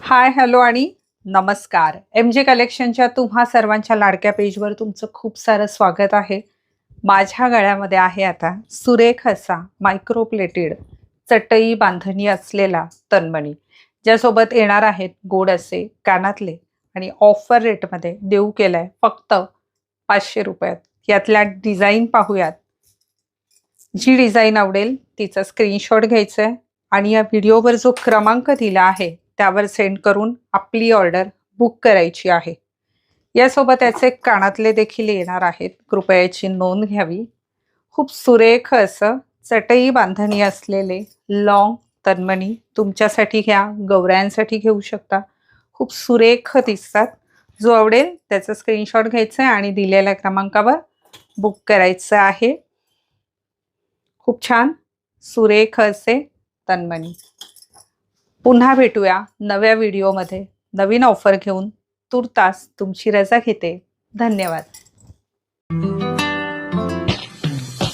हाय, hello आणि नमस्कार. M जे कलेक्शनच्या तुम्हा सर्वांच्या लाडक्या पेजवर तुमचं खूप सारं स्वागत आहे. माझ्या गळ्यामध्ये आहे आता सुरेख असा मायक्रो प्लेटेड चटई बांधणी असलेला तन्मणी, ज्यासोबत येणार आहेत गोड असे कानातले आणि ऑफर रेटमध्ये देऊ केलाय फक्त 500 रुपयात. यातल्या डिझाईन पाहूयात. जी डिझाईन आवडेल तिचा स्क्रीनशॉट घ्यायचा आहे आणि या व्हिडिओवर जो क्रमांक दिला आहे त्यावर सेंड करून आपली ऑर्डर बुक करायची आहे. यासोबत याचे कानातले देखील येणार आहेत, कृपया याची नोंद घ्यावी. खूप सुरेख असं चटई बांधणी असलेले लॉंग तन्मणी तुमच्यासाठी घ्या, गौऱ्यांसाठी घेऊ शकता. खूप सुरेख दिसतात. जो आवडेल त्याचा स्क्रीनशॉट घ्यायचा आहे आणि दिलेल्या क्रमांकावर बुक करायचं आहे. खूप छान सुरेख असे तन्मणी. पुन्हा भेटूया नव्या व्हिडिओमध्ये नवीन ऑफर घेऊन. तूर्तास तुमची रजा घेते. धन्यवाद.